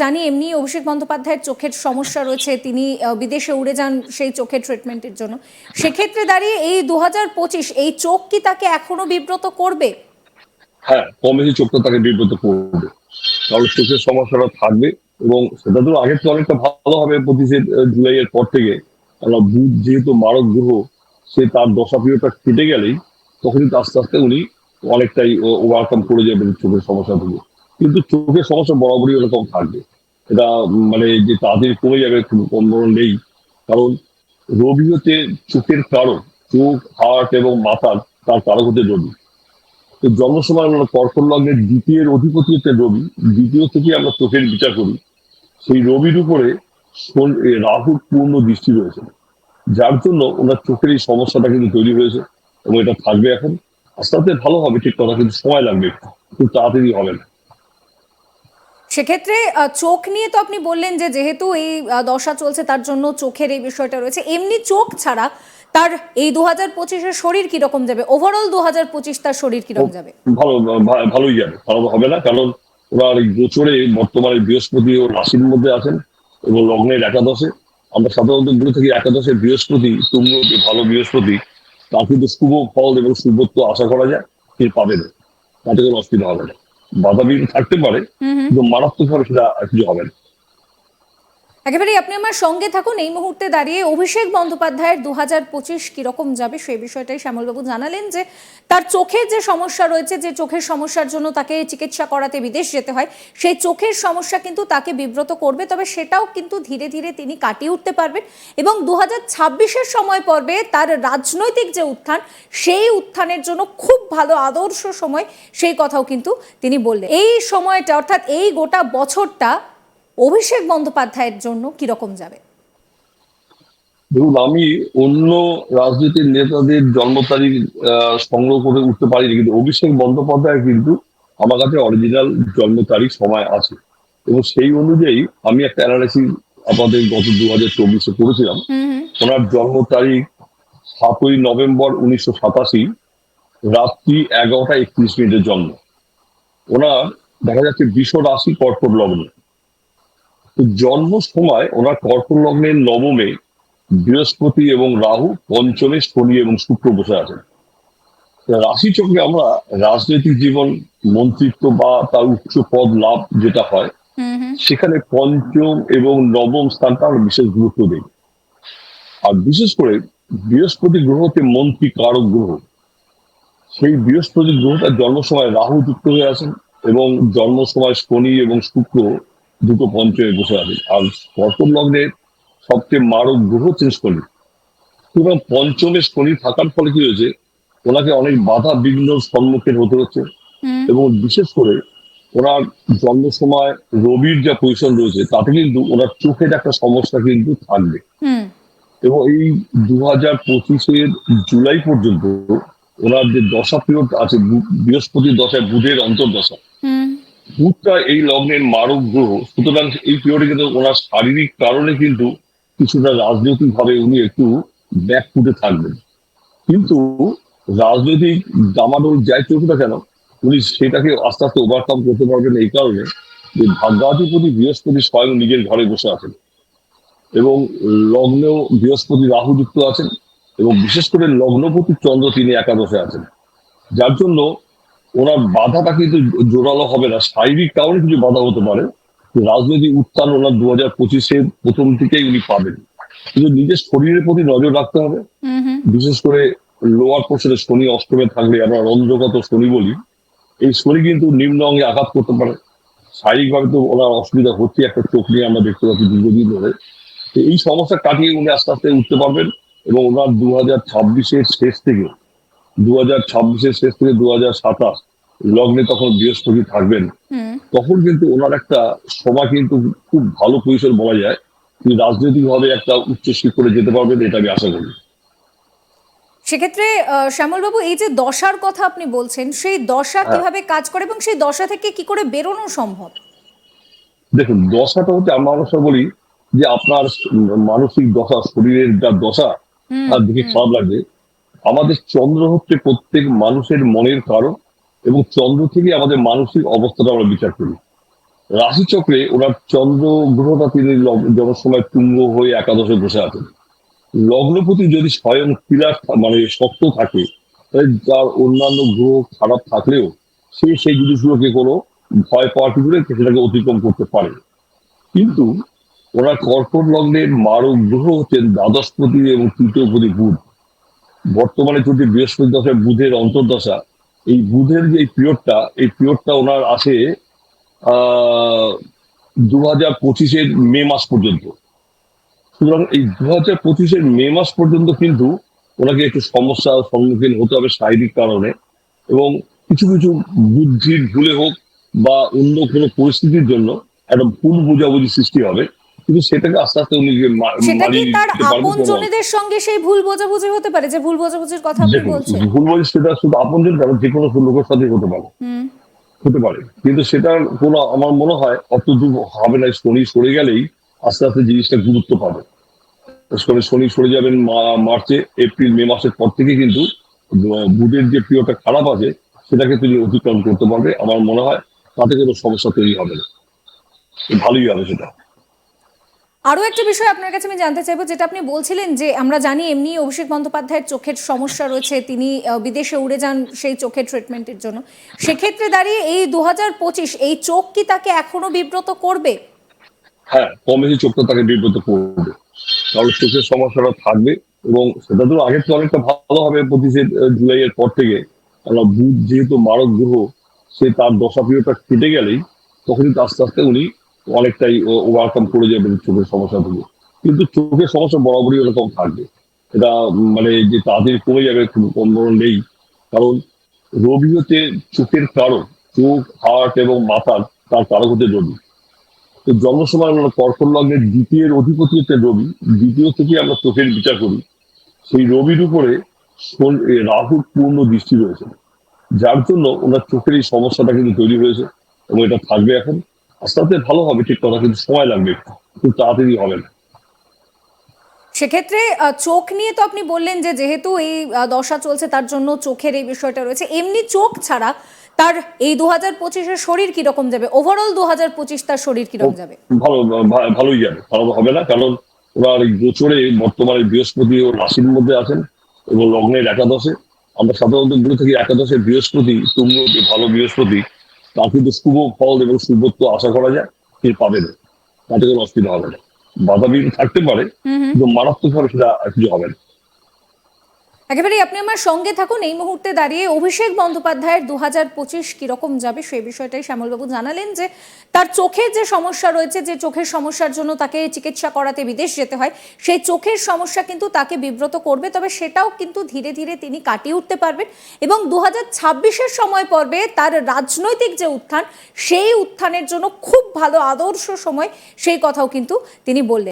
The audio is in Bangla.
জানি এমনি অভিষেক বন্দ্যোপাধ্যায়ের চোখের সমস্যা রয়েছে, তিনি বিদেশে উড়ে যান সেই চোখের ট্রিটমেন্টের জন্য। সেক্ষেত্রে দাঁড়িয়ে এই 2025 এই চোখ কি তাকে এখনো বিব্রত করবে? হ্যাঁ, কম বেশি চোখটা তাকে বিব্রত করবে, কারণ চোখের সমস্যাটা থাকবে। এবং সেটা তো আগের থেকে অনেকটা ভালো হবে 25 জুলাইয়ের পর থেকে। কারণ বুধ যেহেতু মারক গ্রহ, সে তার দশা পিরিয়ডটা কেটে গেলেই তখন কিন্তু আস্তে আস্তে উনি অনেকটাই ওভারকাম করে যাবেন চোখের সমস্যা থেকে। কিন্তু চোখের সমস্যা বরাবরই ওরকম থাকবে, এটা মানে যে তাড়াতাড়ি কমে যাবে কোনো নেই। কারণ রবি হচ্ছে চোখের কারক, চোখ, হার্ট এবং মাথার তার কারক হচ্ছে রবি। তো জন্ম সময় আমরা কর্কট লগ্নের দ্বিতীয় অধিপতি হচ্ছে রবি, দ্বিতীয় থেকে আমরা চোখের বিচার করি। সেই রবির উপরে রাহুর পূর্ণ দৃষ্টি রয়েছে, যার জন্য ওনার চোখের এই সমস্যাটা কিন্তু তৈরি হয়েছে। এবং এটা থাকবে এখন, আস্তে আস্তে ভালো হবে ঠিক কথা, কিন্তু সময় লাগবে একটু, খুব তাড়াতাড়ি হবে না। সেক্ষেত্রে চোখ নিয়ে তো আপনি বললেন যে যেহেতু এই দশা চলছে তার জন্য চোখের এই বিষয়টা রয়েছে। এমনি চোখ ছাড়া তার এই 2025-এর শরীর কিরকম যাবে? ওভারঅল 2025 তার শরীর ও কিরকম যাবে? ভালোই যাবে, খারাপ হবে না। কারণ ওনার এই গোচরে বর্তমানে বৃহস্পতি ও রাশির মধ্যে আছেন এবং লগ্নের একাদশে। আমরা সাধারণত বলে থাকি একাদশে বৃহস্পতি, তুঙ্গ ভালো বৃহস্পতি, তার কিন্তু শুভ ফল এবং শুভত্ব আশা করা যায়, সে পাবে না, তাতে কোনো অসুবিধা হবে না। বাধা বিঘ্ন থাকতে পারে, হুম হুম। কিন্তু মারাত্মকভাবে সেটা কিছু হবে না। একেবারেই আপনি আমার সঙ্গে থাকুন। এই মুহূর্তে দাঁড়িয়ে অভিষেক বন্দ্যোপাধ্যায়ের 2025 কিরকম যাবে সেই বিষয়টাই শ্যামলবাবু জানালেন, যে তার চোখের যে সমস্যা রয়েছে, যে চোখের সমস্যার জন্য তাকে চিকিৎসা করাতে বিদেশ যেতে হয়, সেই চোখের সমস্যা কিন্তু তাকে বিব্রত করবে, তবে সেটাও কিন্তু ধীরে ধীরে তিনি কাটিয়ে উঠতে পারবেন। এবং 2026-এর সময় পর্বে তার রাজনৈতিক যে উত্থান, সেই উত্থানের জন্য খুব ভালো আদর্শ সময়, সেই কথাও কিন্তু তিনি বললেন। এই সময়টা অর্থাৎ এই গোটা বছরটা অভিষেক বন্দ্যোপাধ্যায়ের জন্য কিরকম যাবে? ধরুন, আমি অন্য রাজনীতির নেতাদের জন্ম তারিখ সংগ্রহ করে উঠতে পারিনি, কিন্তু অভিষেক বন্দ্যোপাধ্যায় কিন্তু আমার কাছে অরিজিনাল জন্ম তারিখ সময় আছে। এবং সেই অনুযায়ী আমি একটা অ্যানালাইসিস আমাদের গত 2024-এ করেছিলাম। হুম হুম। ওনার জন্ম তারিখ 7ই নভেম্বর 1987, রাত্রি 11টা 31 মিনিটের জন্ম। ওনার দেখা যাচ্ছে বৃষ রাশি, কর্কট লগ্ন। তো জন্ম সময় ওনার কর্কট লগ্নের নবমে বৃহস্পতি এবং রাহু, পঞ্চমে শনি এবং শুক্র বসে আছেন। রাশি চক্রে আমরা রাজনৈতিক জীবন, মন্ত্রিত্ব বা তার উচ্চ পদ লাভ যেটা হয়, হুম হুম। সেখানে পঞ্চম এবং নবম স্থানটা আমরা বিশেষ গুরুত্ব দিই। আর বিশেষ করে বৃহস্পতি গ্রহকে মন্ত্রী কারক গ্রহ, সেই বৃহস্পতি গ্রহটা জন্ম সময় রাহু যুক্ত হয়ে আছেন এবং জন্ম সময় শনি এবং শুক্র দুটো পঞ্চমে বসে আছেন। আর কর্কট লগ্নের সবচেয়ে মারক গ্রহ হচ্ছেন শনি। সুতরাং পঞ্চমে শনি থাকার ফলে কি হয়েছে, ওনাকে অনেক বাধা বিঘ্ন সম্মুখীন হতে হচ্ছে। হুম এবং বিশেষ করে ওনার জন্ম সময় রবির যা পজিশন রয়েছে, তাতে কিন্তু ওনার চোখের একটা সমস্যা কিন্তু থাকবে। হুম। এবং এই 2025-এর জুলাই পর্যন্ত ওনার যে দশা পিরিয়ড আছে, বৃহস্পতির দশায় বুধের অন্তর্দশা, হুম। বুধটা এই লগ্নের মারক গ্রহ। সুতরাং এই পিরিয়ডে কিন্তু ওনার শারীরিক কারণে কিন্তু কিছুটা রাজনৈতিক ভাবে উনি একটু ব্যাকফুটে থাকবেন। কিন্তু রাজনৈতিক ডামাডোল যাই চলুক না কেন, উনি সেটাকে আস্তে আস্তে ওভারকাম করতে পারবেন এই কারণে যে ভাগ্যাধিপতি বৃহস্পতি স্বয়ং নিজের ঘরে বসে আছেন এবং লগ্নেও বৃহস্পতি রাহু যুক্ত আছেন। এবং বিশেষ করে লগ্নপতি চন্দ্র তিনি একাদশে আছেন, যার জন্য ওনার বাধাটা কিন্তু জোরালো হবে না। শারীরিক কারণে কিছু বাধা হতে পারে, রাজনৈতিক উত্থান ওনার 2025-এর প্রথম থেকেই উনি পাবেন। কিন্তু নিজের শরীরের প্রতি নজর রাখতে হবে। হুম হুম। বিশেষ করে লোয়ার পোর্শনে শনি অষ্টমে থাকলে, আমরা রন্ধ্রগত শনি বলি, এই শনি কিন্তু নিম্ন অঙ্গে আঘাত করতে পারে। শারীরিকভাবে তো ওনার অসুবিধা হচ্ছে, একটা চোখ নিয়ে আমরা দেখতে পাচ্ছি দীর্ঘদিন ধরে। তো এই সমস্যা কাটিয়ে উনি আস্তে আস্তে উঠতে পারবেন। এবং ওনার 2026-এর শেষ থেকে 2027 লগ্নে তখন বৃহস্পতি থাকবেন। হুম। তখন কিন্তু ওনার একটা সময় কিন্তু খুব ভালো পজিশন বলা যায়, তিনি রাজনৈতিক ভাবে একটা উচ্চ শিখরে যেতে পারবেন, এটা আমি আশা করি। সেক্ষেত্রে শ্যামলবাবু, এই যে দশার কথা আপনি বলছেন, সেই দশা হ্যাঁ, কিভাবে কাজ করে এবং সেই দশা থেকে কি করে বেরোনো সম্ভব? দেখুন, দশাটা হচ্ছে, আমরা অনেক সময় বলি যে আপনার মানসিক দশা, শরীরের যা দশা, হুম তার দিকে হুম। খারাপ লাগবে। আমাদের চন্দ্র হচ্ছে প্রত্যেক মানুষের মনের কারণ, এবং চন্দ্র থেকে আমাদের মানসিক অবস্থাটা আমরা বিচার করি। রাশিচক্রে ওনার চন্দ্র গ্রহটা তিনি জনসময় তুঙ্গ হয়ে একাদশে বসে আছেন। লগ্নপতি যদি স্বয়ং পিলার মানে শক্ত থাকে, তাহলে তার অন্যান্য গ্রহ খারাপ থাকলেও সে সেই জিনিসগুলোকে কোনো ভয় পাওয়ার কি করে সেটাকে অতিক্রম করতে পারে। কিন্তু ওনার কর্কট লগ্নের মারক গ্রহ হচ্ছেন দ্বাদশপতি এবং তৃতীয়পতি বুধ। বর্তমানে চলছে বৃহস্পতি দশায় বুধের অন্তর্দশা। এই বুধের যে এই পিরিয়ডটা ওনার আসে 2025-এর মে মাস পর্যন্ত। সুতরাং এই 2025-এর মে মাস পর্যন্ত কিন্তু ওনাকে একটু সমস্যার সম্মুখীন হতে হবে শারীরিক কারণে, এবং কিছু কিছু বুদ্ধির ভুলে হোক বা অন্য কোনো পরিস্থিতির জন্য একটা ভুল বোঝাবুঝি সৃষ্টি হবে, কিন্তু সেটাকে আস্তে আস্তে উনি সেটা কি মানিয়ে তার নিতে পারবে। আপন জনেদের সঙ্গে সেই ভুল বোঝাবুঝি হতে পারে, যে ভুল বোঝাবুঝির কথা আপনি দেখুন, বলছেন? ভুল বোঝাবুঝি সেটা শুধু আপনজন কেন, যে কোনো লোকের সাথে হুম। হতে পারে, কিন্তু সেটার কোনো আমার মনে হয় অত দূর হবে না। শনি সরে গেলেই আস্তে আস্তে জিনিসটা গুরুত্ব পাবে। শনি সরে যাবেন মার্চে, এপ্রিল মে মাসের পর থেকে কিন্তু বুধের যে পিরিয়ডটা খারাপ আছে সেটাকে তিনি অতিক্রম করতে পারবে। আমার মনে হয় তাতে কোনো সমস্যা তৈরি হবে না, ভালোই হবে সেটা। আরো একটা বিষয় আপনার কাছে আমি জানতে চাইবো, যেটা আপনি বলছিলেন যে আমরা জানি এমনি অভিষেক বন্দ্যোপাধ্যায়ের চোখের সমস্যা রয়েছে, তিনি বিদেশে উড়ে যান সেই চোখের ট্রিটমেন্টের জন্য। সেক্ষেত্রে দাঁড়িয়ে এই 2025 এই চোখ কি তাকে এখনো বিব্রত করবে? হ্যাঁ, কম বেশি চোখটা তাকে বিব্রত করবে, কারণ চোখের সমস্যাটা থাকবে। এবং সেটা তো আগের তো অনেকটা ভালো হবে 25 জুলাইয়ের পর থেকে। কারণ বুধ যেহেতু মারক গ্রহ, সে তার দশা পিরিয়ডটা কেটে গেলেই তখনই তো আস্তে আস্তে উনি অনেকটাই ওভারকাম করে যাবেন চোখের সমস্যা থেকে। কিন্তু চোখের সমস্যা বরাবরই এরকম থাকবে, এটা মানে যে তাড়াতাড়ি কমে যাবে কোনো নেই। কারণ রবি হচ্ছে চোখের কারক, চোখ, হার্ট এবং মাথার তার কারক হচ্ছে রবি। তো জন্ম সময় আমরা কর্কট লগ্নের দ্বিতীয় অধিপতি হচ্ছে রবি। দ্বিতীয় থেকে আমরা চোখের বিচার করি। সেই রবির উপরে রাহুর পূর্ণ দৃষ্টি রয়েছে, যার জন্য ওনার চোখের এই সমস্যাটা কিন্তু তৈরি হয়েছে, এবং এটা থাকবে এখন। আস্তে আস্তে ভালো হবে, ঠিক কথা, কিন্তু সময় লাগবে একটু, খুব তাড়াতাড়ি হবে না। সেক্ষেত্রে চোখ নিয়ে তো আপনি বললেন যে যেহেতু এই দশা চলছে তার জন্য চোখের এই বিষয়টা রয়েছে। এমনি চোখ ছাড়া তার এই 2025-এর শরীর কিরকম যাবে, ওভারঅল 2025 তার শরীর ও কিরকম যাবে? ভালো, ভালোই যাবে, খারাপ হবে না। কারণ ওনার এই গোচরে বর্তমানে বৃহস্পতি ও রাশির মধ্যে আছেন এবং লগ্নের একাদশে। আমরা সাধারণত বলে থাকি একাদশের বৃহস্পতি তুঙ্গ, ভালো বৃহস্পতি, তার কিন্তু শুভ ফল এবং শুভত্ব আশা করা যায়, সে পাবে না, তাতে কোনো অসুবিধা হবে না। বাধা বিঘ্ন থাকতে পারে, হুম হুম। কিন্তু মারাত্মকভাবে সেটা কিছু হবে না। একেবারেই আপনি আমার সঙ্গে থাকুন। এই মুহূর্তে দাঁড়িয়ে অভিষেক বন্দ্যোপাধ্যায়ের 2025 কিরকম যাবে সেই বিষয়টাই শ্যামলবাবু জানালেন, যে তার চোখের যে সমস্যা রয়েছে, যে চোখের সমস্যার জন্য তাকে চিকিৎসা করাতে বিদেশ যেতে হয়, সেই চোখের সমস্যা কিন্তু তাকে বিব্রত করবে, তবে সেটাও কিন্তু ধীরে ধীরে তিনি কাটিয়ে উঠতে পারবেন। এবং 2026-এর সময় পর্বে তার রাজনৈতিক যে উত্থান, সেই উত্থানের জন্য খুব ভালো আদর্শ সময়, সেই কথাও কিন্তু তিনি বললেন।